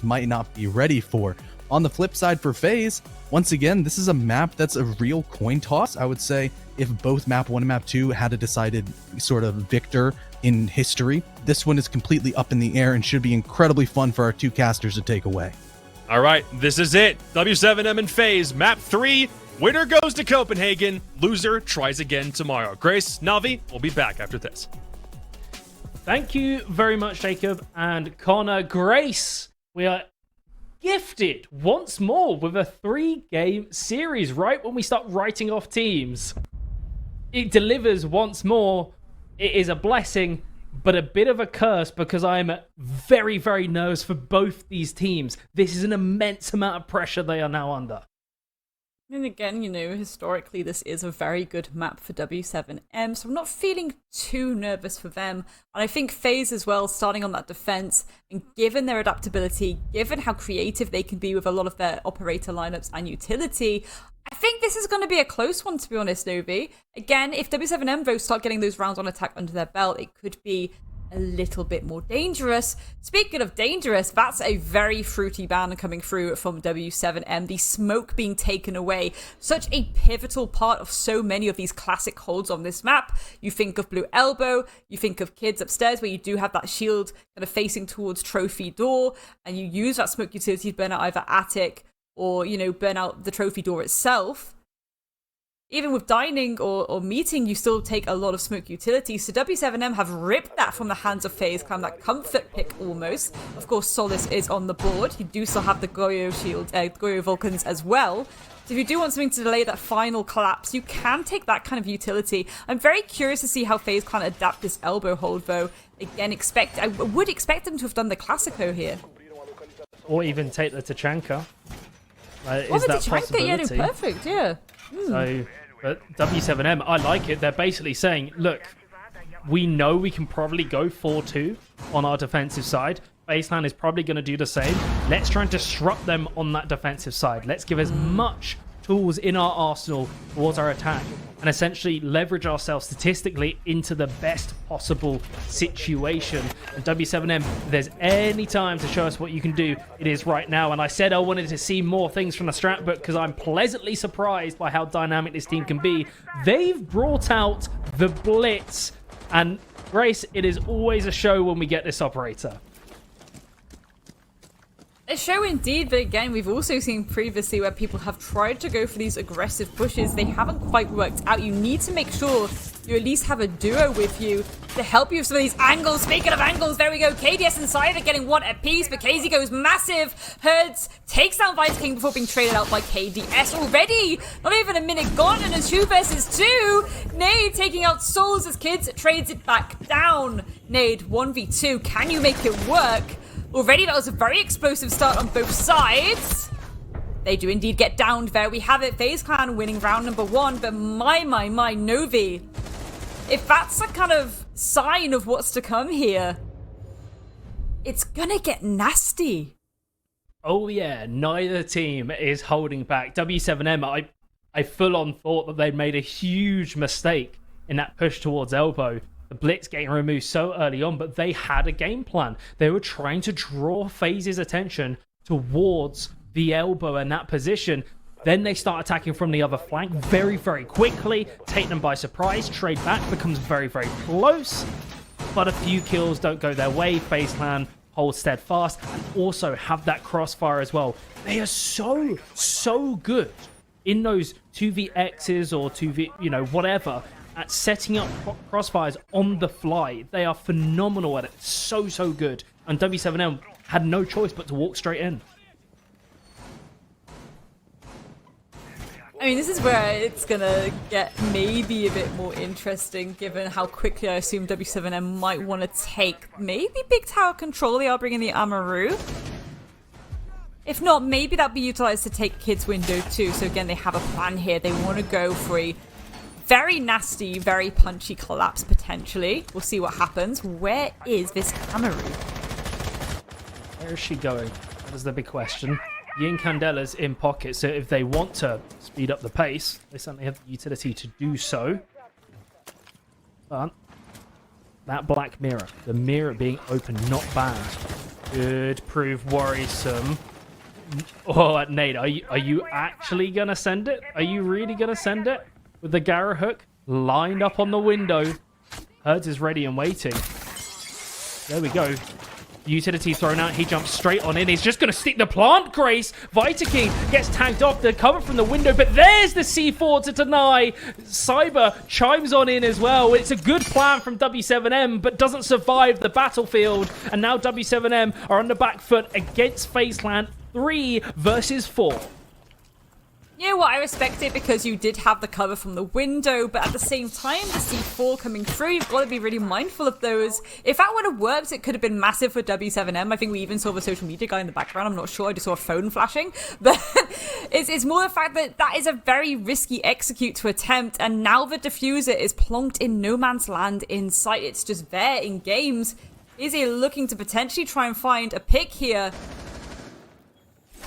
might not be ready for. On the flip side for FaZe, once again, this is a map that's a real coin toss. I would say if both map 1 and map 2 had a decided sort of victor in history, this one is completely up in the air and should be incredibly fun for our two casters to take away. All right, this is it. W7M and FaZe, map 3. Winner goes to Copenhagen. Loser tries again tomorrow. Grace, Navi, we'll be back after this. Thank you very much, Jacob and Connor. Grace, we are gifted once more with a 3-game series right when we start writing off teams. It delivers once more. It is a blessing, but a bit of a curse because I'm very, very nervous for both these teams. This is an immense amount of pressure they are now under. And again, you know, historically, this is a very good map for W7M, so I'm not feeling too nervous for them. And I think FaZe as well, starting on that defense, and given their adaptability, given how creative they can be with a lot of their operator lineups and utility, I think this is going to be a close one, to be honest, Novi. Again, if W7M both start getting those rounds on attack under their belt, it could be a little bit more dangerous. Speaking of dangerous, that's a very fruity ban coming through from W7M. The smoke being taken away. Such a pivotal part of so many of these classic holds on this map. You think of Blue Elbow, you think of Kids upstairs where you do have that shield kind of facing towards Trophy Door, and you use that smoke utility to burn out either Attic or, you know, burn out the Trophy Door itself. Even with dining or meeting, you still take a lot of smoke utility. So W7M have ripped that from the hands of FaZe Clan, that comfort pick almost. Of course, Solace is on the board. You do still have the Goyo shield, Goyo Vulcans as well. So if you do want something to delay that final collapse, you can take that kind of utility. I'm very curious to see how FaZe Clan adapt this elbow hold, though. Again, I would expect them to have done the Classico here. Or even take the Tachanka. Is that a possibility? Yeah, no, perfect, yeah. So, but W7M, I like it. They're basically saying, look, we know we can probably go 4-2 on our defensive side. FaZe Clan is probably going to do the same. Let's try and disrupt them on that defensive side. Let's give as much tools in our arsenal towards our attack and essentially leverage ourselves statistically into the best possible situation. And W7M, if there's any time to show us what you can do, it is right now. And I said I wanted to see more things from the strat book because I'm pleasantly surprised by how dynamic this team can be. They've brought out the Blitz, and Grace, it is always a show when we get this operator. A show indeed, but again, we've also seen previously where people have tried to go for these aggressive pushes. They haven't quite worked out. You need to make sure you at least have a duo with you to help you with some of these angles. Speaking of angles, there we go. KDS and Cypher getting one apiece, but KZ goes massive. Herds takes down Vice King before being traded out by KDS already. Not even a minute gone, and it's 2 versus 2. Nade taking out Souls as Kids trades it back down. Nade 1v2. Can you make it work? Already, that was a very explosive start on both sides. They do indeed get downed. There we have it. FaZe Clan winning round number 1. But my, Novi. If that's a kind of sign of what's to come here, it's gonna get nasty. Oh yeah, neither team is holding back. W7M, I full on thought that they'd made a huge mistake in that push towards elbow. The Blitz getting removed so early on, but they had a game plan. They were trying to draw FaZe's attention towards the elbow and that position. Then they start attacking from the other flank very, very quickly, take them by surprise. Trade back becomes very, very close, but a few kills don't go their way. FaZe Clan hold steadfast and also have that crossfire as well. They are so good in those 2vXs or 2v, you know, whatever, at setting up crossfires on the fly. They are phenomenal at it. So good. And W7M had no choice but to walk straight in. I mean, this is where it's gonna get maybe a bit more interesting, given how quickly I assume W7M might want to take maybe big tower control. They are bringing the Amaru. If not, maybe that'll be utilized to take Kids window too. So again, they have a plan here. They want to go for a very nasty, very punchy collapse, potentially. We'll see what happens. Where is this Amaru? Where is she going? That is the big question. Yin Candela's in pocket, so if they want to speed up the pace, they certainly have the utility to do so. But that black mirror, the mirror being open, not banned. Could prove worrisome. Oh, Nate, are you actually going to send it? Are you really going to send it? With the Gara hook lined up on the window. Herds is ready and waiting. There we go. Utility thrown out. He jumps straight on in. He's just going to stick the plant, Grace. Vitaking gets tagged off the cover from the window, but there's the C4 to deny. Cyber chimes on in as well. It's a good plan from W7M, but doesn't survive the battlefield. And now W7M are on the back foot against FaZe Clan 3 versus 4. You know what, I respect it because you did have the cover from the window, but at the same time, the C4 coming through, you've got to be really mindful of those. If that would have worked, it could have been massive for W7M. I think we even saw the social media guy in the background. I'm not sure, I just saw a phone flashing. But it's more the fact that that is a very risky execute to attempt, and now the diffuser is plonked in no man's land in sight. It's just there in games. Is he looking to potentially try and find a pick here?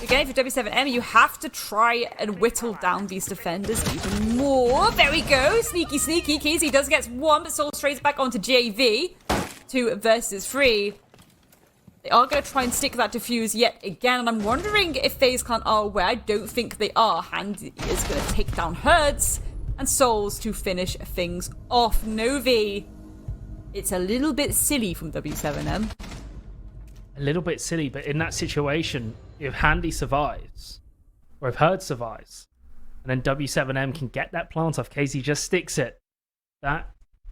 Again, for W7M, you have to try and whittle down these defenders even more. There we go. Sneaky, sneaky. Keezy does get one, but Soul strays back onto JV. 2 versus 3. They are going to try and stick that diffuse yet again, and I'm wondering if FaZe Clan are aware. I don't think they are. Handy is going to take down Herds, and Souls to finish things off. Novi, it's a little bit silly from W7M. A little bit silly, but in that situation, if Handy survives, or if Herd survives, and then W7M can get that plant off, KZ just sticks it, that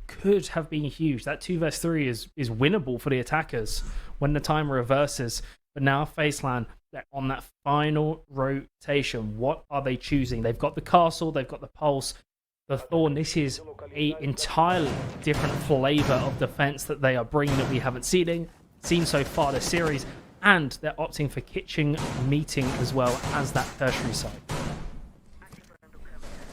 could have been huge. That 2 vs 3 is winnable for the attackers when the timer reverses. But now FaZe Clan, they're on that final rotation. What are they choosing? They've got the castle, they've got the pulse, the thorn. This is an entirely different flavor of defense that they are bringing that we haven't seen so far this series, and they're opting for kitchen meeting as well as that tertiary site.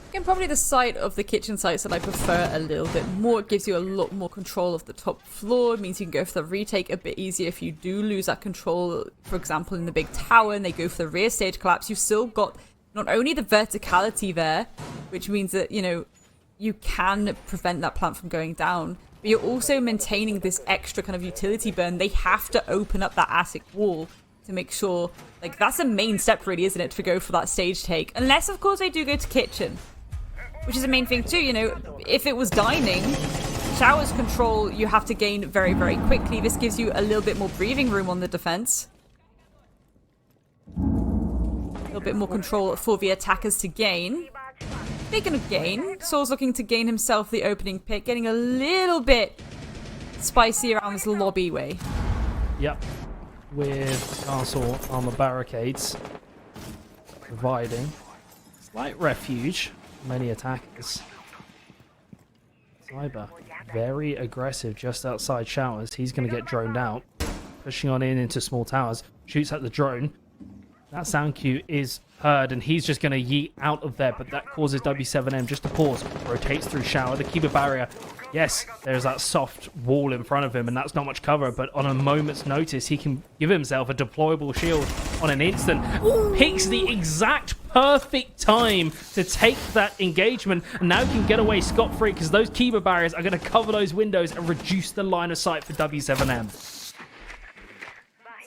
Again, probably the side of the kitchen sites that I prefer a little bit more. It gives you a lot more control of the top floor. It means you can go for the retake a bit easier if you do lose that control. For example, in the big tower, and they go for the rear stage collapse, you've still got not only the verticality there, which means that, you know, you can prevent that plant from going down, but you're also maintaining this extra kind of utility burn. They have to open up that attic wall to make sure, like, that's the main step really, isn't it, to go for that stage take, unless of course they do go to kitchen, which is the main thing too. You know, if it was dining, showers control you have to gain very, very quickly. This gives you a little bit more breathing room on the defense, a little bit more control for the attackers to gain. Speaking of gain, Saul's looking to gain himself the opening pick, getting a little bit spicy around this lobby way. Yep, with castle on the barricades, providing slight refuge for many attackers. Cyber, very aggressive just outside showers. He's going to get droned out, pushing on in into small towers, shoots at the drone. That sound cue is heard, and he's just going to yeet out of there, but that causes W7M just to pause, rotates through shower, the keeper barrier. Yes, there's that soft wall in front of him, and that's not much cover, but on a moment's notice, he can give himself a deployable shield on an instant. Picks the exact perfect time to take that engagement, and now can get away scot-free because those keeper barriers are going to cover those windows and reduce the line of sight for W7M.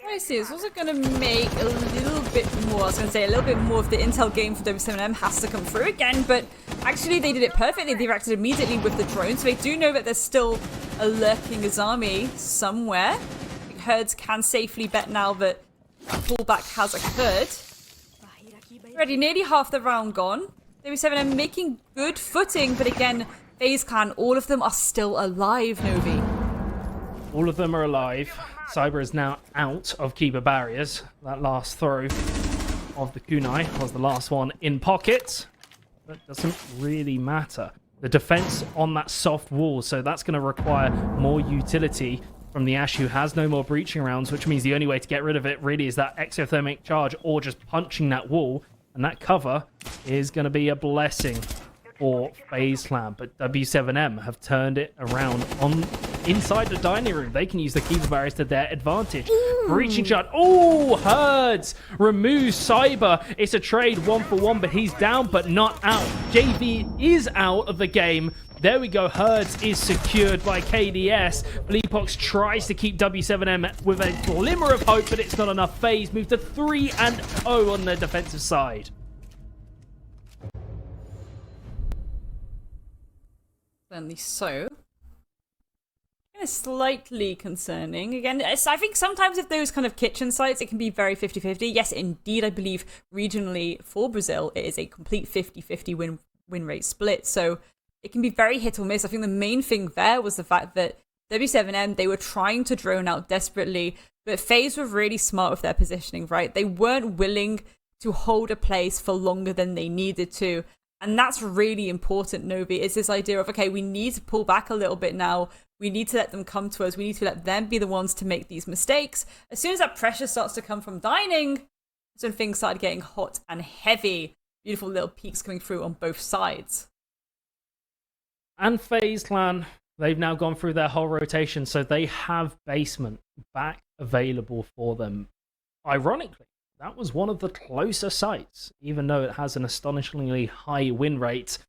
I see. It's also going to make a little bit more, I was going to say, a little bit more of the intel game for W7M has to come through again, but actually they did it perfectly. They reacted immediately with the drone, so they do know that there's still a lurking Azami somewhere. Herds can safely bet now that a pullback has occurred. Already nearly half the round gone. W7M making good footing, but again, FaZe Clan, all of them are still alive, Novi. All of them are alive. Cyber is now out of keeper barriers. That last throw of the kunai was the last one in pocket. That doesn't really matter. The defense on that soft wall, so that's going to require more utility from the Ash, who has no more breaching rounds, which means the only way to get rid of it really is that exothermic charge or just punching that wall. And that cover is going to be a blessing for FaZe Clan. But W7M have turned it around on inside the dining room. They can use the keeper barriers to their advantage. Breaching shot. Oh, Herds removes Cyber. It's a trade 1-for-1, but he's down, but not out. JV is out of the game. There we go. Herds is secured by KDS. Bleepox tries to keep W7M with a glimmer of hope, but it's not enough. FaZe moved to 3-0 on the defensive side. Certainly so. It's slightly concerning. Again, I think sometimes with those kind of kitchen sites, it can be very 50-50. Yes, indeed, I believe regionally for Brazil, it is a complete 50-50 win rate split. So it can be very hit or miss. I think the main thing there was the fact that W7M, they were trying to drone out desperately, but FaZe were really smart with their positioning, right? They weren't willing to hold a place for longer than they needed to. And that's really important, Novi. It's this idea of, okay, we need to pull back a little bit now. We need to let them come to us. We need to let them be the ones to make these mistakes. As soon as that pressure starts to come from dining, that's when things started getting hot and heavy. Beautiful little peaks coming through on both sides. And FaZe Clan, they've now gone through their whole rotation, so they have basement back available for them. Ironically, that was one of the closer sites, even though it has an astonishingly high win rate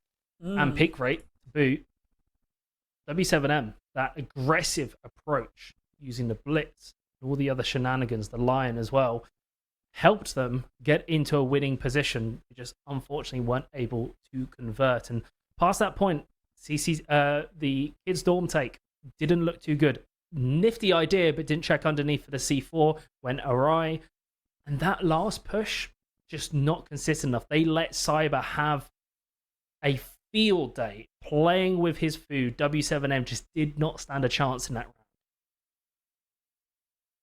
and pick rate to boot. W7M, that aggressive approach using the blitz and all the other shenanigans, the Lion as well, helped them get into a winning position. They just unfortunately weren't able to convert. And past that point, the kids' dorm take didn't look too good. Nifty idea, but didn't check underneath for the C4, went awry. And that last push, just not consistent enough. They let Cyber have a field day playing with his food. W7M just did not stand a chance in that round.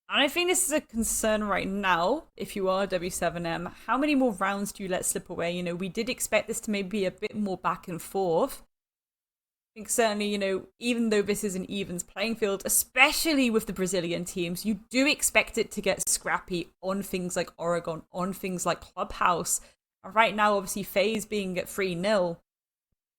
And I think this is a concern right now, if you are W7M. How many more rounds do you let slip away? You know, we did expect this to maybe be a bit more back and forth. I think certainly, you know, even though this is an evens playing field, especially with the Brazilian teams, you do expect it to get scrappy on things like Oregon, on things like Clubhouse. And right now, obviously, FaZe being at 3-0,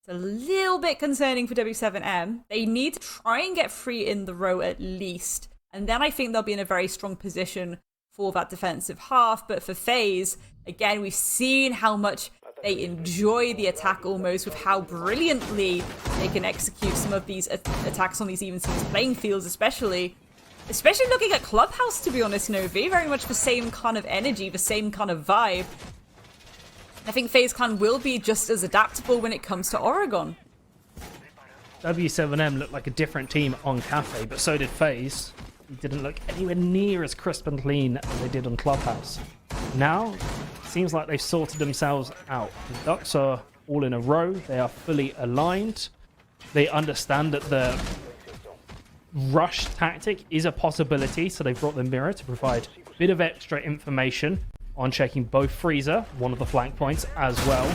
it's a little bit concerning for W7M. They need to try and get 3 in the row at least. And then I think they'll be in a very strong position for that defensive half. But for FaZe, again, we've seen how much they enjoy the attack almost, with how brilliantly they can execute some of these attacks on these even teams playing fields, especially looking at Clubhouse, to be honest, Novi. Very much the same kind of energy, the same kind of vibe. I think FaZe Clan will be just as adaptable when it comes to Oregon. W7M looked like a different team on Cafe, but so did FaZe. It didn't look anywhere near as crisp and clean as they did on Clubhouse. Now, seems like they've sorted themselves out. The Ducks are all in a row. They are fully aligned. They understand that the rush tactic is a possibility, so they've brought the mirror to provide a bit of extra information on checking both Freezer, one of the flank points, as well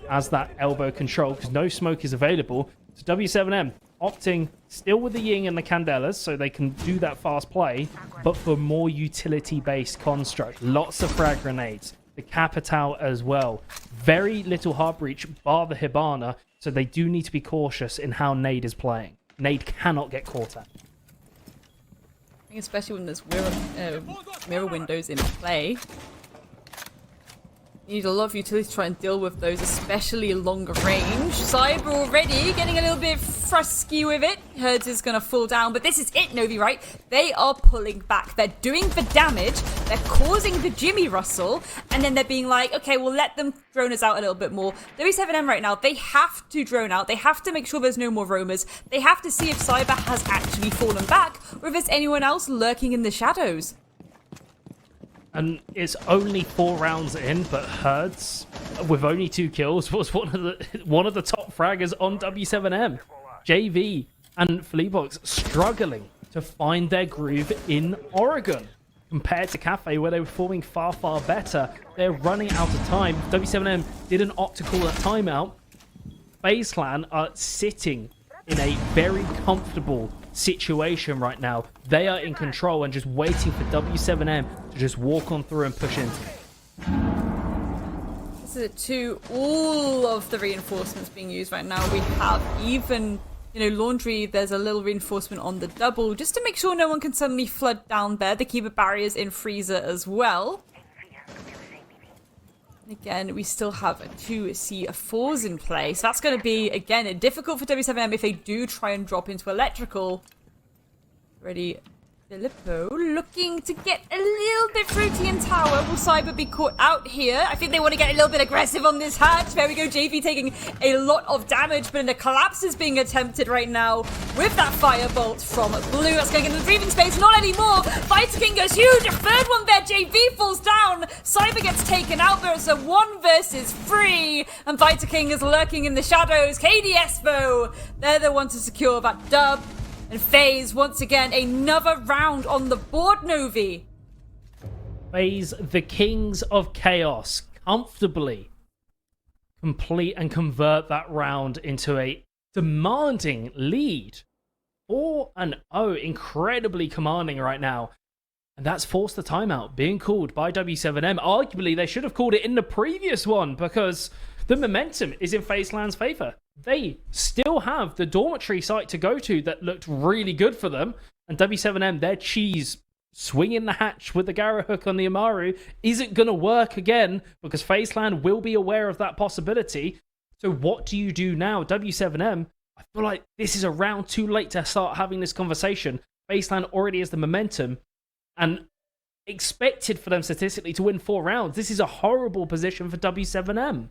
as that elbow control, because no smoke is available. So W7M opting still with the Ying and the Candelas, so they can do that fast play, but for more utility-based construct. Lots of frag grenades. The Capital as well. Very little heart breach, bar the Hibana, so they do need to be cautious in how Nade is playing. Nade cannot get caught at. I think especially when there's mirror windows in play. You need a lot of utility to try and deal with those, especially longer range. Cyber already getting a little bit frusky with it. Herds is going to fall down, but this is it, Novi, right? They are pulling back. They're doing the damage. They're causing the Jimmy Russell, and then they're being like, okay, we'll let them drone us out a little bit more. W7M right now, they have to drone out. They have to make sure there's no more roamers. They have to see if Cyber has actually fallen back, or if there's anyone else lurking in the shadows. And it's only 4 rounds in, but Herds, with only 2 kills, was one of the top fraggers on W7M. JV and Fleebox struggling to find their groove in Oregon. Compared to Cafe, where they were performing far, far better. They're running out of time. W7M didn't opt to call that timeout. FaZe Clan are sitting in a very comfortable situation right now. They are in control and just waiting for W7M to just walk on through and push into it. This is it too. All of the reinforcements being used right now. We have even Laundry, there's a little reinforcement on the double just to make sure no one can suddenly flood down there. The keeper barriers in Freezer as well. Again, we still have 2 C4s in play. So that's going to be, again, difficult for W7M if they do try and drop into electrical. Ready. Filippo looking to get a little bit fruity in tower. Will Cyber be caught out here? I think they want to get a little bit aggressive on this hatch. There we go. JV taking a lot of damage, but a collapse is being attempted right now with that firebolt from Blue. That's going to get into the breathing space. Not anymore. Fighter King goes huge. A third one there. JV falls down. Cyber gets taken out. There's a 1 versus 3. And Fighter King is lurking in the shadows. KDS though, they're the one to secure that dub. And FaZe, once again, another round on the board, Novi. FaZe, the Kings of Chaos, comfortably complete and convert that round into a demanding lead. 4-0, incredibly commanding right now. And that's forced the timeout being called by W7M. Arguably, they should have called it in the previous one because the momentum is in FaZeland's favor. They still have the dormitory site to go to that looked really good for them. And W7M, their cheese swinging the hatch with the Gara hook on the Amaru isn't going to work again because FaZeland will be aware of that possibility. So what do you do now? W7M, I feel like this is a round too late to start having this conversation. FaZeland already has the momentum and expected for them statistically to win 4 rounds. This is a horrible position for W7M.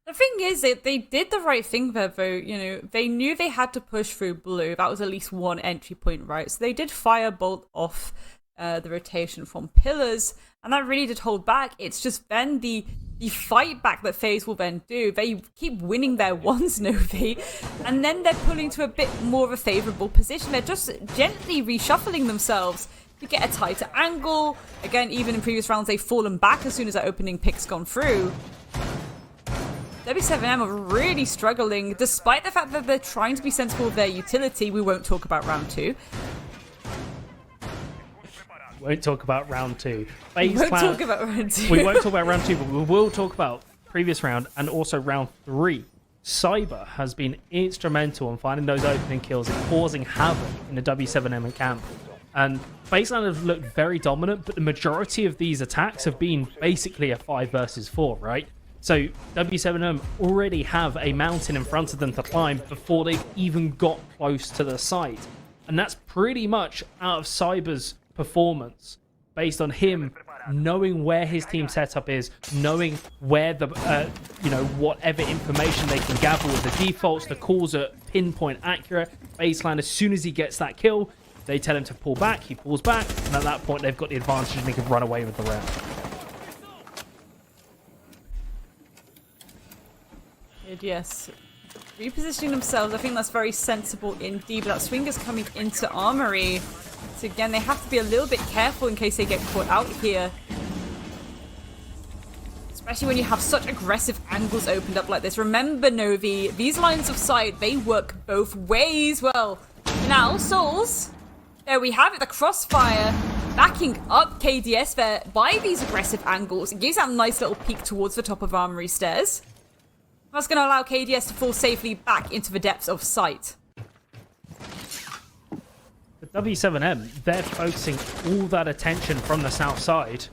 The thing is that they did the right thing there, though. They knew they had to push through Blue. That was at least one entry point, right? So they did firebolt off the rotation from Pillars, and that really did hold back. It's just then the fight back that FaZe will then do. They keep winning their ones, Novi, and then they're pulling to a bit more of a favourable position. They're just gently reshuffling themselves to get a tighter angle. Again, even in previous rounds, they've fallen back as soon as that opening pick's gone through. W7M are really struggling, despite the fact that they're trying to be sensible with their utility. We won't talk about round 2. Won't talk about round 2. We won't talk about round 2. We won't talk about round 2, but we will talk about previous round and also round 3. Cyber has been instrumental in finding those opening kills and causing havoc in the W7M camp. And FaZeland have looked very dominant, but the majority of these attacks have been basically a 5 versus 4, right? So W7M already have a mountain in front of them to climb before they've even got close to the site. And that's pretty much out of Cyber's performance, based on him knowing where his team setup is, knowing where the, whatever information they can gather with the defaults, the calls are pinpoint accurate. FaZeland, as soon as he gets that kill, they tell him to pull back, he pulls back, and at that point they've got the advantage and they can run away with the round. Yes, repositioning themselves, I think that's very sensible indeed, but that swinger's coming into Armory. So again, they have to be a little bit careful in case they get caught out here. Especially when you have such aggressive angles opened up like this. Remember, Novi, these lines of sight, they work both ways. Well, now, Souls, there we have it, the crossfire backing up KDS there by these aggressive angles. It gives that nice little peek towards the top of Armory stairs. That's going to allow KDS to fall safely back into the depths of sight. The W7M, they're focusing all that attention from the south side.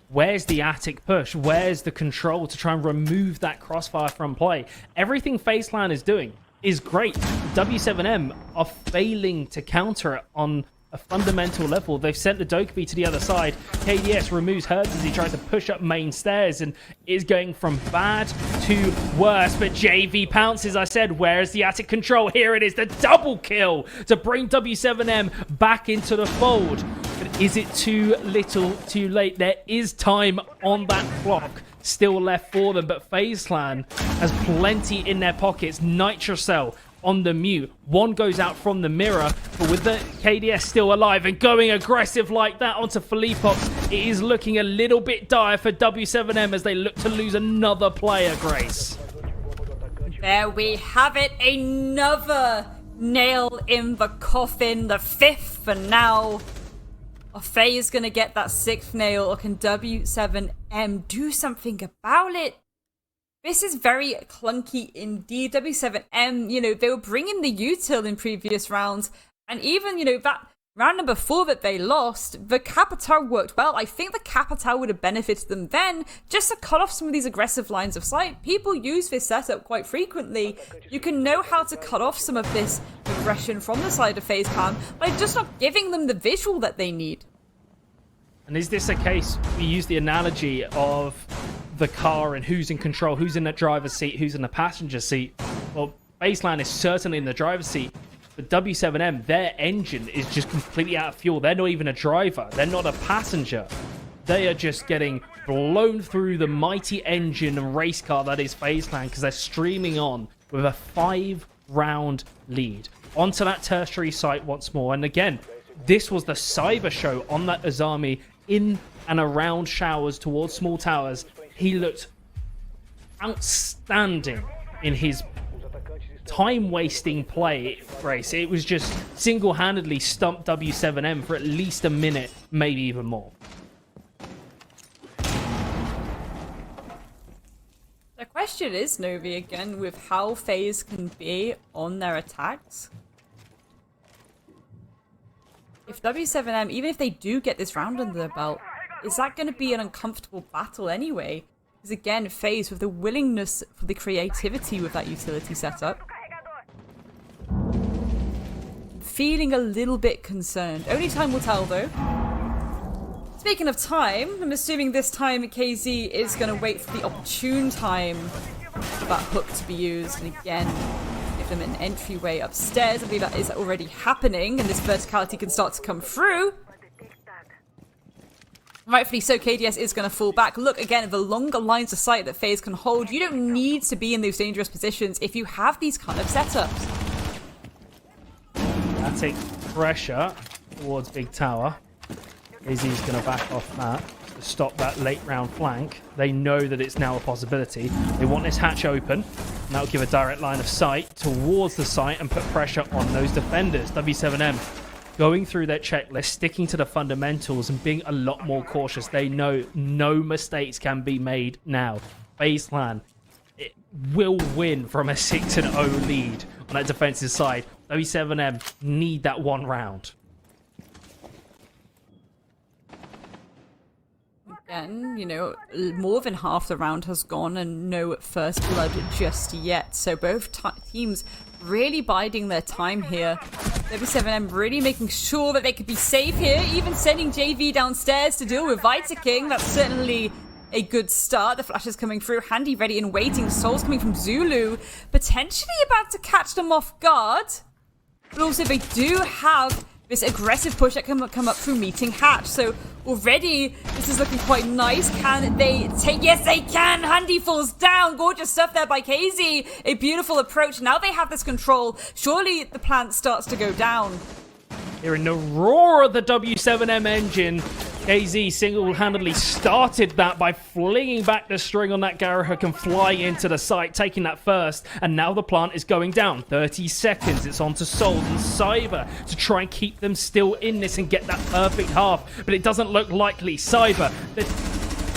Where's the attic push? Where's the control to try and remove that crossfire from play? Everything FaZeland is doing is great. W7M are failing to counter it on a fundamental level. They've sent the Dokkaebi to the other side. KDS removes Herbs as he tries to push up main stairs and is going from bad to worse. But JV pounces, I said, where's the attic control? Here it is, the double kill to bring W7M back into the fold. But is it too little, too late? There is time on that clock still left for them, but FaZeland has plenty in their pockets. Nitrocell on the mute. One goes out from the mirror, but with the KDS still alive and going aggressive like that onto Philippox, it is looking a little bit dire for W7M as they look to lose another player, Grace. There we have it, another nail in the coffin, the 5th for now. Are FaZe going to get that 6th nail, or can W7M do something about it? This is very clunky indeed. W7M, you know, they were bringing the util in previous rounds, and even, you know, that round number 4 that they lost, the Capitao worked well. I think the Capitao would have benefited them then, just to cut off some of these aggressive lines of sight. People use this setup quite frequently. You can know how to cut off some of this aggression from the side of FaZe Clan by just not giving them the visual that they need. And is this a case, we use the analogy of the car and who's in control, who's in the driver's seat, who's in the passenger seat? Well, FaZe Clan is certainly in the driver's seat, but W7M, their engine is just completely out of fuel. They're not even a driver. They're not a passenger. They are just getting blown through the mighty engine and race car that is FaZe Clan, because they're streaming on with a 5-round lead. Onto that tertiary site once more. And again, this was the cyber show on that Azami in and around showers towards small towers. He looked outstanding in his time-wasting play race. It was just single-handedly stumped W7M for at least a minute, maybe even more. The question is, Novi, again, with how FaZe can be on their attacks. If W7M, even if they do get this round under their belt, is that going to be an uncomfortable battle anyway? Because again, FaZe, with the willingness for the creativity with that utility setup, feeling a little bit concerned. Only time will tell, though. Speaking of time, I'm assuming this time KZ is going to wait for the opportune time for that hook to be used. And again, give them an entryway upstairs. I believe that is already happening, and this verticality can start to come through. Rightfully so, KDS is going to fall back. Look, again, the longer lines of sight that FaZe can hold, you don't need to be in those dangerous positions if you have these kind of setups. That takes pressure towards Big Tower. KZ's going to back off that to stop that late round flank. They know that it's now a possibility. They want this hatch open, and that'll give a direct line of sight towards the site and put pressure on those defenders. W7M going through their checklist, sticking to the fundamentals and being a lot more cautious. They know no mistakes can be made now. FaZe Clan will win from a 6-0 lead on that defensive side. W7M need that one round. Again, you know, more than half the round has gone and no first blood just yet. So both teams really biding their time here. W7M really making sure that they could be safe here, even sending JV downstairs to deal with Vita King. That's certainly a good start. The flash is coming through, handy, ready, and waiting. Souls coming from Zulu, potentially about to catch them off guard. But also they do have this aggressive push that can come up through meeting hatch. So already this is looking quite nice. Can they take? Yes, they can. Handy falls down. Gorgeous stuff there by KZ. A beautiful approach. Now they have this control. Surely the plant starts to go down. Here in the roar of the W7M engine, KZ single-handedly started that by flinging back the string on that Garrow hook and flying into the site, taking that first. And now the plant is going down. 30 seconds. It's on to Soul and Cyber to try and keep them still in this and get that perfect half. But it doesn't look likely. Cyber, the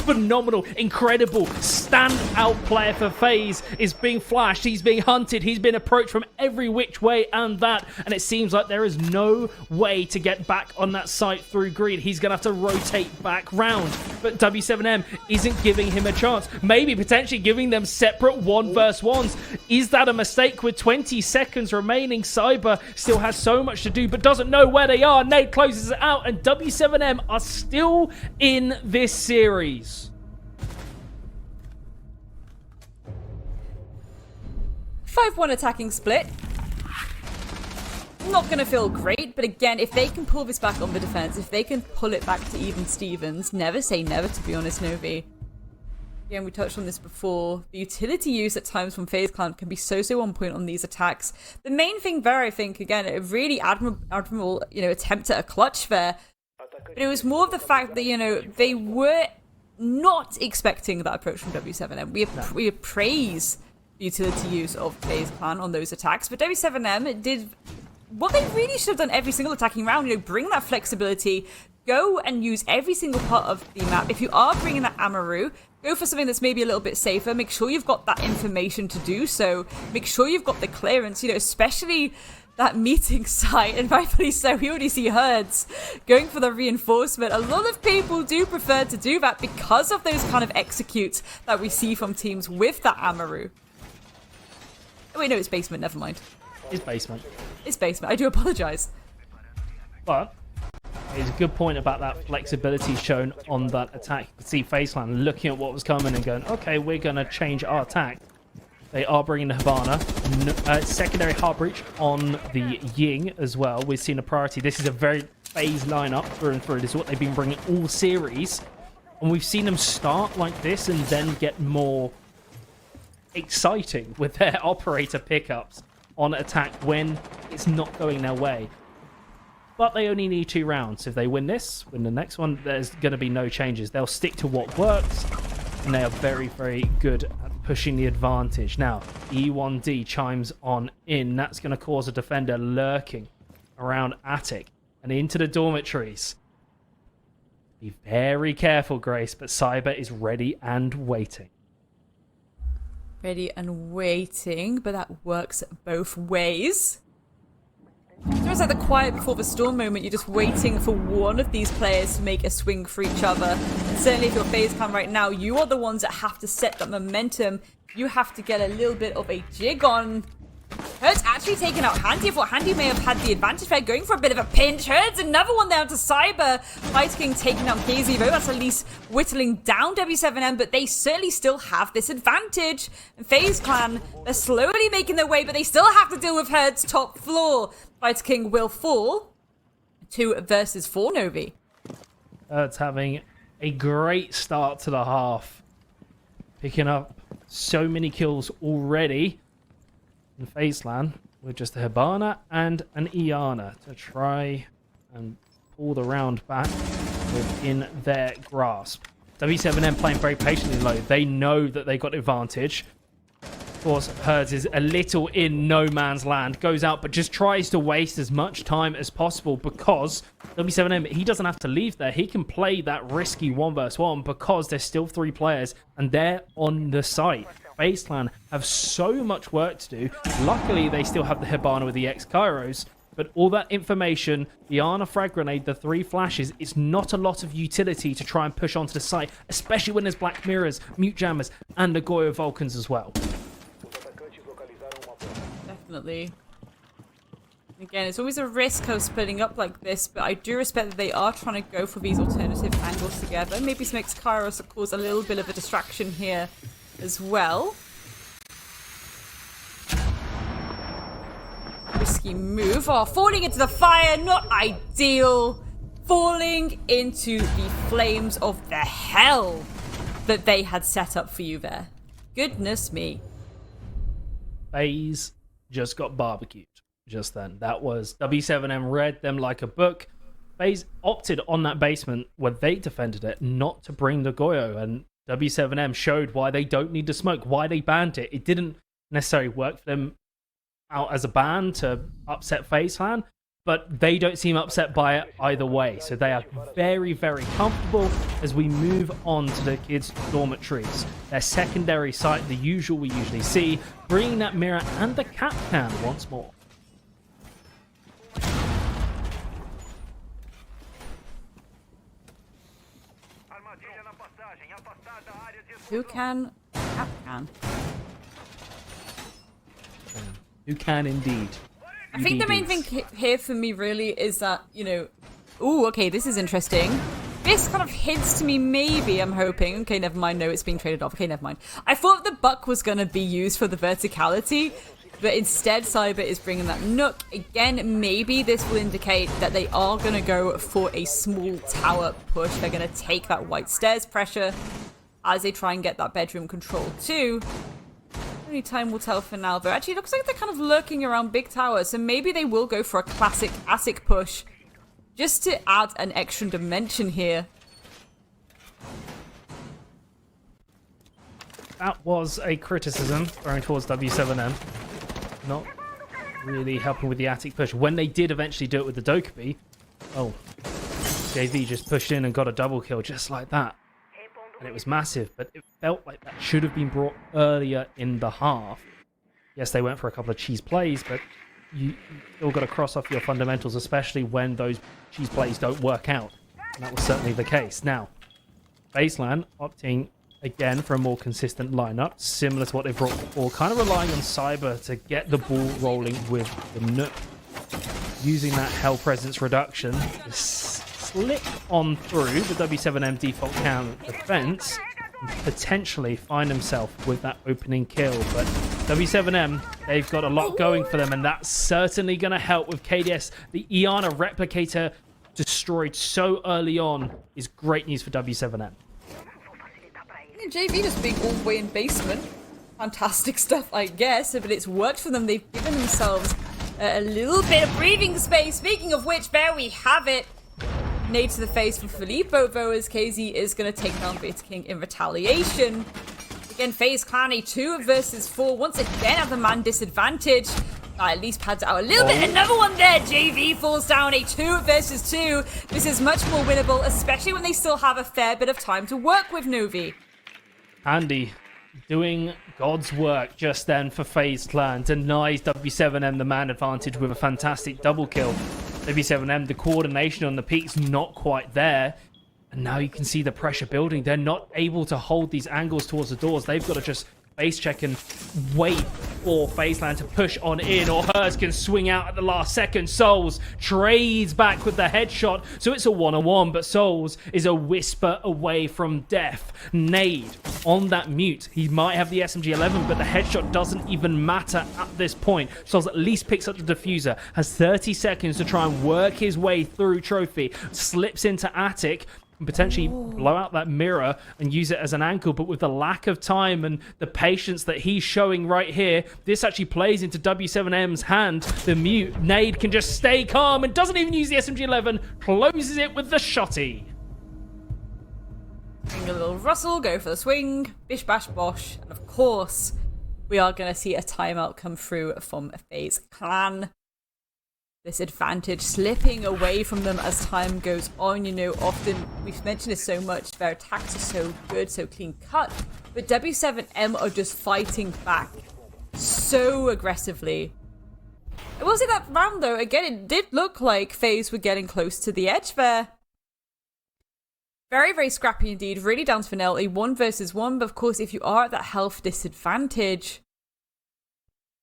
phenomenal, incredible, stand-out player for FaZe, is being flashed. He's being hunted. He's been approached from every which way and that. And it seems like there is no way to get back on that site through greed. He's going to have to rotate back round. But W7M isn't giving him a chance. Maybe potentially giving them separate 1v1s. Is that a mistake with 20 seconds remaining? Cyber still has so much to do, but doesn't know where they are. Nade closes it out, and W7M are still in this series. 5-1 attacking split. Not going to feel great, but again, if they can pull this back on the defense, if they can pull it back to even Stevens, never say never, to be honest, Novi. Again, we touched on this before. The utility use at times from FaZe Clan can be so on point on these attacks. The main thing there, I think, again, a really admirable, attempt at a clutch there. But it was more of the fact that, they were not expecting that approach from W7M. We praise the utility use of FaZe Clan on those attacks, but W7M did what they really should have done every single attacking round, bring that flexibility, go and use every single part of the map. If you are bringing that Amaru, go for something that's maybe a little bit safer. Make sure you've got that information to do so. Make sure you've got the clearance, you know, especially that meeting site, and rightfully so. We already see Herds going for the reinforcement. A lot of people do prefer to do that because of those kind of executes that we see from teams with that Amaru. Oh, wait, no, it's basement. Never mind. It's basement. It's basement. I do apologize. But it's a good point about that flexibility shown on that attack. You can see FaZe looking at what was coming and going, okay, we're going to change our attack. They are bringing the Hibana. Secondary hard breach on the Ying as well. We've seen a priority. This is a very FaZe lineup through and through. This is what they've been bringing all series. And we've seen them start like this and then get more exciting with their operator pickups on attack when it's not going their way. But they only need 2 rounds. If they win this, win the next one, there's going to be no changes. They'll stick to what works, and they are very, very good at pushing the advantage. Now, E1D chimes on in. That's going to cause a defender lurking around Attic and into the dormitories. Be very careful, Grace, but Cyber is ready and waiting. Ready and waiting, but that works both ways. It's almost like the quiet before the storm moment. You're just waiting for one of these players to make a swing for each other. And certainly if you're FaZe Clan right now, you are the ones that have to set that momentum. You have to get a little bit of a jig on. Herds actually taking out Handy. I thought Handy may have had the advantage there, going for a bit of a pinch. Herds, another one down to Cyber. Fight King taking out KZ, though. That's at least whittling down W7M, but they certainly still have this advantage. And FaZe Clan, they're slowly making their way, but they still have to deal with Herds top floor. Fight King will fall. 2 versus 4, Novi. Herds having a great start to the half. Picking up so many kills already. In FaZe with just a Hibana and an Iana to try and pull the round back within their grasp. W7M playing very patiently low. They know that they got advantage. Of course, Herds is a little in no man's land. Goes out, but just tries to waste as much time as possible because W7M, he doesn't have to leave there. He can play that risky 1v1 because there's still 3 players and they're on the site. FaZe Clan have so much work to do. Luckily, they still have the Hibana with the X-Kairos, but all that information, the Ana frag grenade, the 3 flashes, it's not a lot of utility to try and push onto the site, especially when there's Black Mirrors, Mute Jammers, and the Goyo Vulcans as well. Definitely. Again, it's always a risk of splitting up like this, but I do respect that they are trying to go for these alternative angles together. Maybe some X-Kairos will cause a little bit of a distraction here as well. Risky move. Oh, falling into the fire, not ideal. Falling into the flames of the hell that they had set up for you there. Goodness me. FaZe just got barbecued just then. That was W7M read them like a book. FaZe opted on that basement where they defended it not to bring the Goyo, and W7M showed why they don't need to smoke, why they banned it. It didn't necessarily work for them out as a ban to upset FaZe Clan, but they don't seem upset by it either way. So they are very, very comfortable as we move on to the kids' dormitories. Their secondary site, the usual we usually see, bringing that mirror and the cap can once more. Who can? Cap can. Who can indeed. I think the main thing here for me really is that, you know, ooh, okay, this is interesting. This kind of hints to me, maybe, I'm hoping. Okay, never mind. No, it's being traded off. Okay, never mind. I thought the buck was going to be used for the verticality, but instead Cyber is bringing that Nook. Again, maybe this will indicate that they are going to go for a small tower push. They're going to take that white stairs pressure as they try and get that bedroom control too. Only time will tell for now, though. Actually, it looks like they're kind of lurking around big towers, so maybe they will go for a classic ASIC push just to add an extra dimension here. That was a criticism thrown towards W7M. Not really helping with the attic push. When they did eventually do it with the Dokkaebi, oh, JV just pushed in and got a double kill just like that. And it was massive, but it felt like that should have been brought earlier in the half. Yes, they went for a couple of cheese plays, but you still got to cross off your fundamentals, especially when those cheese plays don't work out. And that was certainly the case. Now, FaZe opting again for a more consistent lineup, similar to what they brought before, kind of relying on Cyber to get the ball rolling with the Nook. Using that Hell Presence reduction to slip on through the W7M default cam defense and potentially find himself with that opening kill. But W7M, they've got a lot going for them, and that's certainly going to help with KDS. The Iana replicator destroyed so early on is great news for W7M. JV just being all the way in basement. Fantastic stuff, I guess, but it's worked for them. They've given themselves a little bit of breathing space. Speaking of which, there we have it. Nade to the face for Filippo, though, as KZ is going to take down Beta King in retaliation. Again, FaZe Clan a 2 versus 4. Once again, have the man disadvantage. At least pads it out a little bit. Another one there. JV falls down a 2 versus 2. This is much more winnable, especially when they still have a fair bit of time to work with Nuvi. Andy doing God's work just then for FaZe Clan. Denies W7M the man advantage with a fantastic double kill. W7M, the coordination on the peak's not quite there. And now you can see the pressure building. They're not able to hold these angles towards the doors. They've got to just base check and wait for FaZe Clan to push on in, or Hers can swing out at the last second. Souls trades back with the headshot, so it's a one-on-one, but Souls is a whisper away from death. Nade on that mute. He might have the SMG-11, but the headshot doesn't even matter at this point. Souls at least picks up the diffuser, has 30 seconds to try and work his way through Trophy, slips into Attic, and potentially blow out that mirror and use it as an ankle. But with the lack of time and the patience that he's showing right here, this actually plays into W7M's hand. The mute Nade can just stay calm and doesn't even use the SMG-11, closes it with the shotty. Bring a little Russell, go for the swing, bish bash bosh, and of course we are going to see a timeout come through from FaZe Clan. This advantage slipping away from them as time goes on. You know, often we've mentioned this so much, their attacks are so good, so clean cut, but W7M are just fighting back so aggressively. I will say that round though, again, it did look like FaZe were getting close to the edge there. Very, very scrappy indeed, really down to Fennell, a 1 versus 1, but of course if you are at that health disadvantage,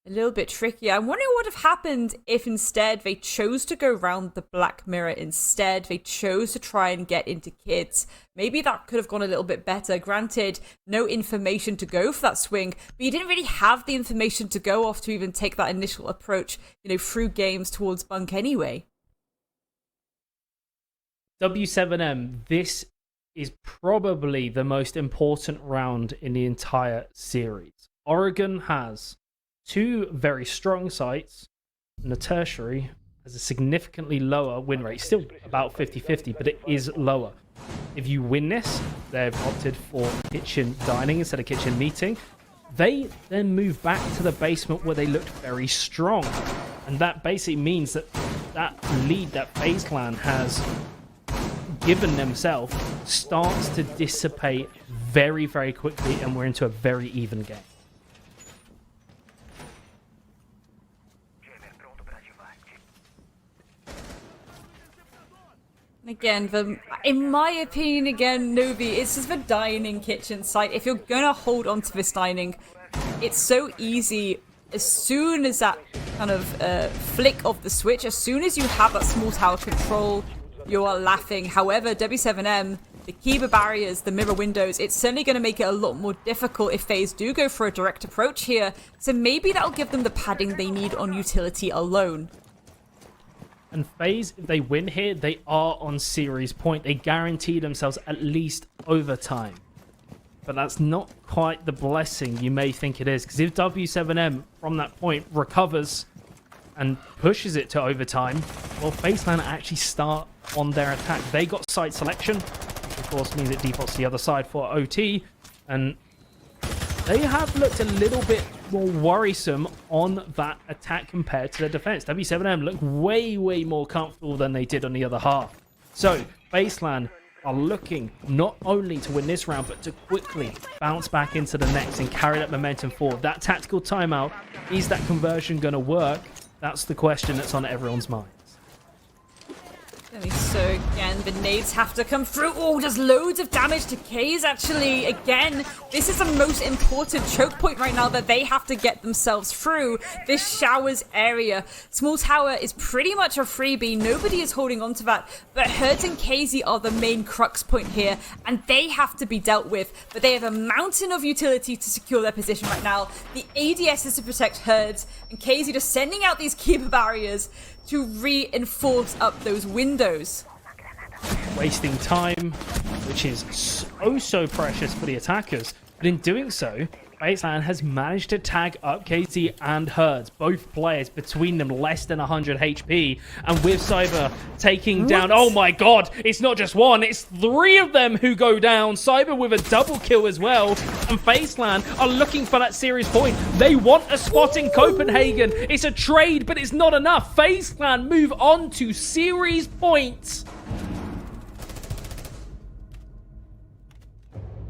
a little bit tricky. I'm wondering what would have happened if instead they chose to go round the Black Mirror instead. They chose to try and get into kids. Maybe that could have gone a little bit better. Granted, no information to go for that swing, but you didn't really have the information to go off to even take that initial approach, you know, through games towards Bunk anyway. W7M, this is probably the most important round in the entire series. Oregon has 2 very strong sites, and the tertiary has a significantly lower win rate. Still about 50-50, but it is lower. If you win this, they've opted for kitchen dining instead of kitchen meeting. They then move back to the basement where they looked very strong. And that basically means that that lead that FaZe Clan has given themselves starts to dissipate very, very quickly, and we're into a very even game. Again, in my opinion, again, Novi, it's just the dining kitchen site. If you're gonna hold on to this dining, it's so easy. As soon as that kind of flick of the switch, as soon as you have that small tower control, you are laughing. However, W7M, the Kiba barriers, the mirror windows, it's certainly going to make it a lot more difficult if FaZe do go for a direct approach here. So maybe that'll give them the padding they need on utility alone. And FaZe, if they win here, they are on series point. They guarantee themselves at least overtime. But that's not quite the blessing you may think it is. Because if W7M from that point recovers and pushes it to overtime, well, FaZe Clan actually start on their attack. They got side selection, which of course means it defaults to the other side for OT. And they have looked a little bit more worrisome on that attack compared to their defense. W7M look way, way more comfortable than they did on the other half. So FaZe are looking not only to win this round, but to quickly bounce back into the next and carry that momentum forward. That tactical timeout, is that conversion going to work? That's the question that's on everyone's mind. So again, the nades have to come through. Oh, does loads of damage to FaZe actually. Again, this is the most important choke point right now that they have to get themselves through. This showers area. Small tower is pretty much a freebie. Nobody is holding on to that. But Herds and KZ are the main crux point here, and they have to be dealt with. But they have a mountain of utility to secure their position right now. The ADS is to protect Herds, and KZ just sending out these keeper barriers to reinforce up those windows. Wasting time, which is so precious for the attackers. But in doing so, FaZe has managed to tag up KZ and Herds, both players between them less than 100 HP. And with Cyber taking down, oh my god, it's not just one, it's 3 of them who go down. Cyber with a double kill as well. And FaZe are looking for that series point. They want a spot in Copenhagen. It's a trade, but it's not enough. FaZe move on to series points.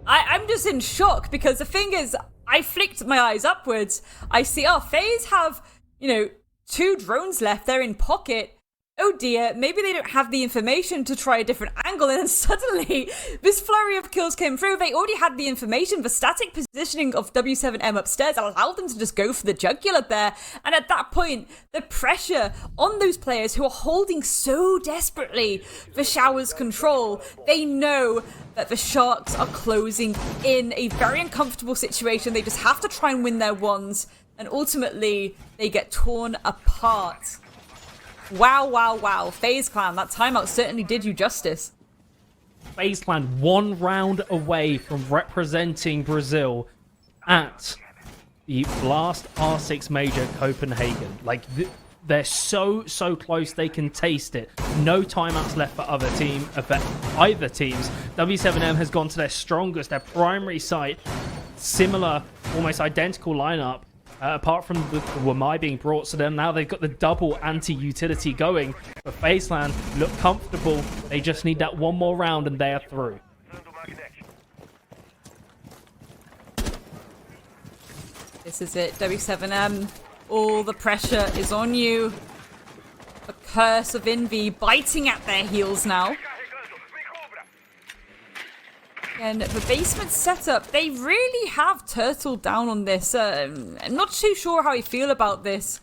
I'm just in shock because the thing is, I flicked my eyes upwards. I see, oh, FaZe have, 2 drones left. They're in pocket. Oh dear, maybe they don't have the information to try a different angle. And then suddenly, this flurry of kills came through. They already had the information. The static positioning of W7M upstairs allowed them to just go for the jugular there. And at that point, the pressure on those players who are holding so desperately for Shower's control, they know that the Sharks are closing in a very uncomfortable situation. They just have to try and win their ones. And ultimately, they get torn apart. Wow. FaZe Clan, that timeout certainly did you justice. FaZe Clan 1 round away from representing Brazil at the last R6 Major Copenhagen. Like, they're so close, they can taste it. No timeouts left for either teams. W7M has gone to their strongest, their primary site. Similar, almost identical lineup. Apart from the Wamai being brought to them, now they've got the double anti-utility going. But FaZe look comfortable. They just need that one more round and they are through. This is it, W7M. All the pressure is on you. The curse of Envy biting at their heels now. And the basement setup, they really have turtled down on this. I'm not too sure how I feel about this.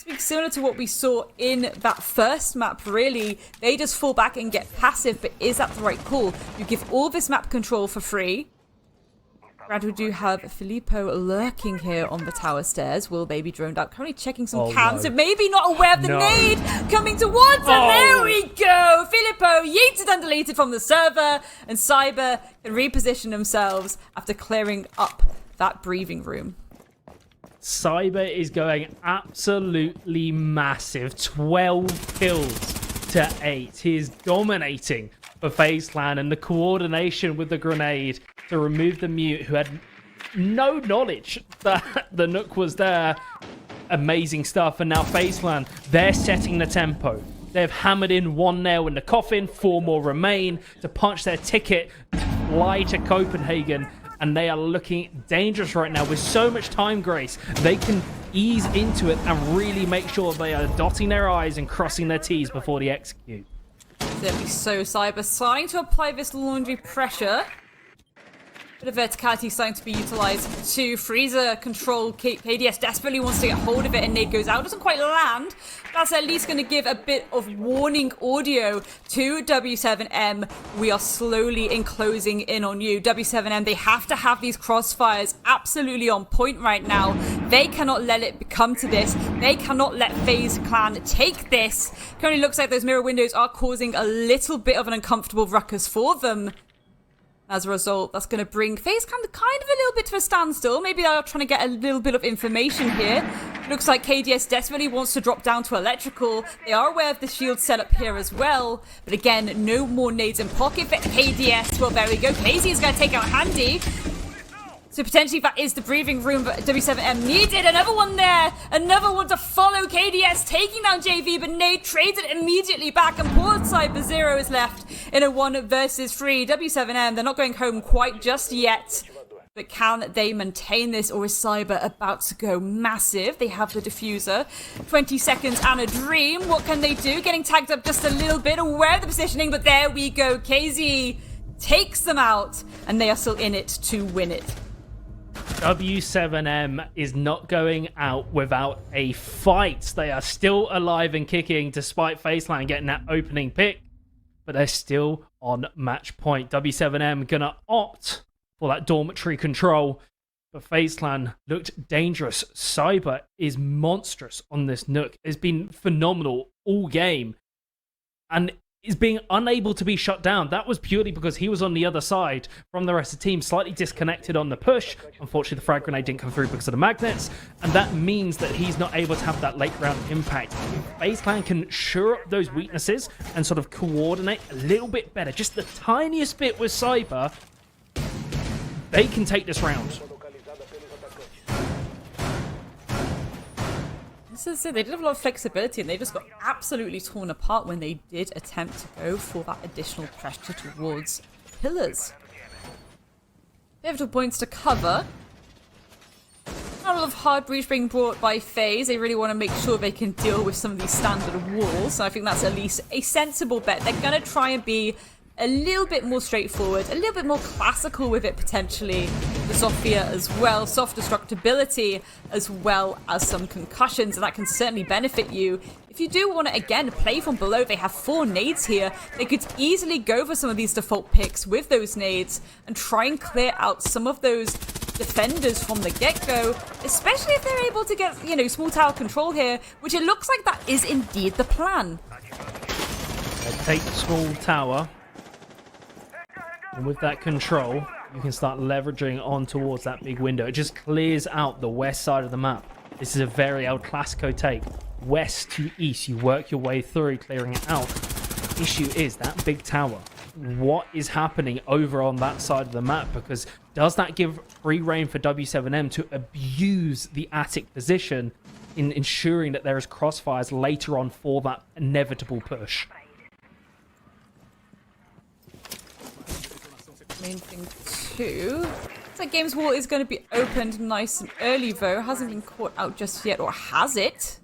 It's similar to what we saw in that first map, really. They just fall back and get passive, but is that the right call? You give all this map control for free. Brad, we do have Filippo lurking here on the tower stairs. Will they be droned out? Currently checking some cams. No. So maybe not aware of the nade coming towards them. There we go. Filippo yeeted and deleted from the server. And Cyber can reposition themselves after clearing up that breathing room. Cyber is going absolutely massive. 12 kills to 8. He is dominating for FaZe Clan, and the coordination with the grenade to remove the mute, who had no knowledge that the Nook was there. Amazing stuff. And now FaZe Clan, they're setting the tempo. They've hammered in 1 nail in the coffin. 4 more remain to punch their ticket, fly to Copenhagen. And they are looking dangerous right now with so much time, Grace. They can ease into it and really make sure they are dotting their I's and crossing their T's before they execute. Certainly so. Cyber starting to apply this laundry pressure. Bit of verticality starting to be utilized to freezer control. KDS desperately wants to get hold of it, and nade goes out. Doesn't quite land. That's at least going to give a bit of warning audio to W7M. We are slowly enclosing in on you. W7M, they have to have these crossfires absolutely on point right now. They cannot let it come to this. They cannot let FaZe Clan take this. Currently looks like those mirror windows are causing a little bit of an uncomfortable ruckus for them. As a result, that's going to bring FaZe kind of a little bit to a standstill. Maybe they're trying to get a little bit of information here. Looks like KDS desperately wants to drop down to electrical. They are aware of the shield setup here as well. But again, no more nades in pocket for KDS. Well, there we go. FaZe is going to take out Handy. So potentially that is the breathing room that W7M needed. Another one there. Another one to follow. KDS taking down JV, but Nate trades it immediately back. And poor Cyber Zero is left in a 1 versus 3. W7M, they're not going home quite just yet. But can they maintain this, or is Cyber about to go massive? They have the diffuser. 20 seconds and a dream. What can they do? Getting tagged up just a little bit. Aware of the positioning, but there we go. KZ takes them out, and they are still in it to win it. W7M is not going out without a fight. They are still alive and kicking despite FaZe getting that opening pick, but they're still on match point. W7M gonna opt for that dormitory control, but FaZe looked dangerous. Cyber is monstrous on this Nook. It's been phenomenal all game and is being unable to be shut down. That was purely because he was on the other side from the rest of the team, slightly disconnected on the push. Unfortunately, the frag grenade didn't come through because of the magnets, and that means that he's not able to have that late round impact. If FaZe can shore up those weaknesses and sort of coordinate a little bit better, just the tiniest bit with Cyber, they can take this round. They did have a lot of flexibility, and they just got absolutely torn apart when they did attempt to go for that additional pressure towards pillars. Pivotal points to cover. Not a lot of hard breach being brought by FaZe. They really want to make sure they can deal with some of these standard walls, so I think that's at least a sensible bet. They're going to try and be a little bit more straightforward, a little bit more classical with it potentially. The Sophia as well, soft destructibility as well as some concussions, and that can certainly benefit you. If you do want to, again, play from below, they have 4 nades here. They could easily go for some of these default picks with those nades and try and clear out some of those defenders from the get-go, especially if they're able to get, you know, small tower control here, which it looks like that is indeed the plan. They take the small tower. And with that control, you can start leveraging on towards that big window. It just clears out the west side of the map. This is a very El Clasico take. West to east, you work your way through, clearing it out. The issue is that big tower. What is happening over on that side of the map? Because does that give free reign for W7M to abuse the attic position in ensuring that there is crossfires later on for that inevitable push? Main thing too. So Games Wall is going to be opened nice and early though. Hasn't been caught out just yet, or has it?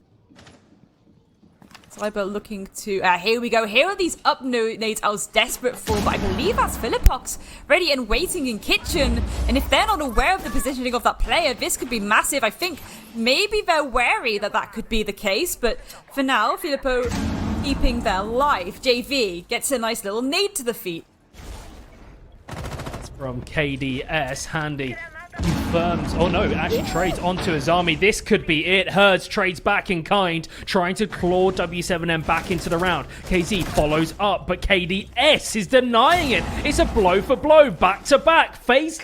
Cyber looking to... here we go. Here are these up nades I was desperate for, but I believe that's Philippox ready and waiting in kitchen. And if they're not aware of the positioning of that player, this could be massive. I think maybe they're wary that that could be the case, but for now, Filippo keeping their life. JV gets a nice little nade to the feet. From KDS, handy. Confirms, oh no, actually trades onto his army. This could be it. Herds trades back in kind, trying to claw W7M back into the round. KZ follows up, but KDS is denying it. It's a blow for blow, back to back. FaZe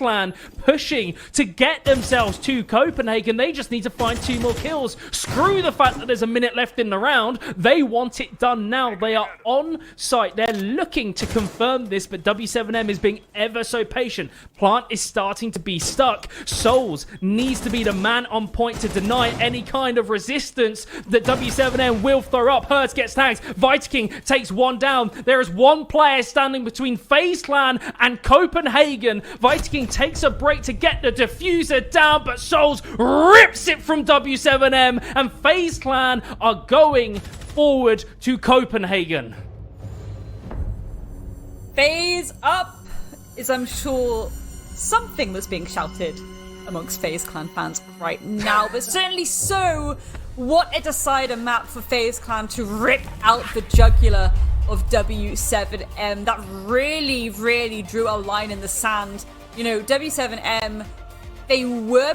pushing to get themselves to Copenhagen. They just need to find 2 more kills. Screw the fact that there's a minute left in the round. They want it done now. They are on site. They're looking to confirm this, but W7M is being ever so patient. Plant is starting to be stuck. Souls needs to be the man on point to deny any kind of resistance that W7M will throw up. Hertz gets tagged. Viking takes 1 down. There is 1 player standing between FaZe and Copenhagen. Viking takes a break to get the diffuser down, but Souls rips it from W7M, and FaZe are going forward to Copenhagen. FaZe up is, I'm sure, something was being shouted amongst FaZe Clan fans right now, but certainly so. What a decider map for FaZe Clan to rip out the jugular of W7M. That really, really drew a line in the sand. You know, W7M, they were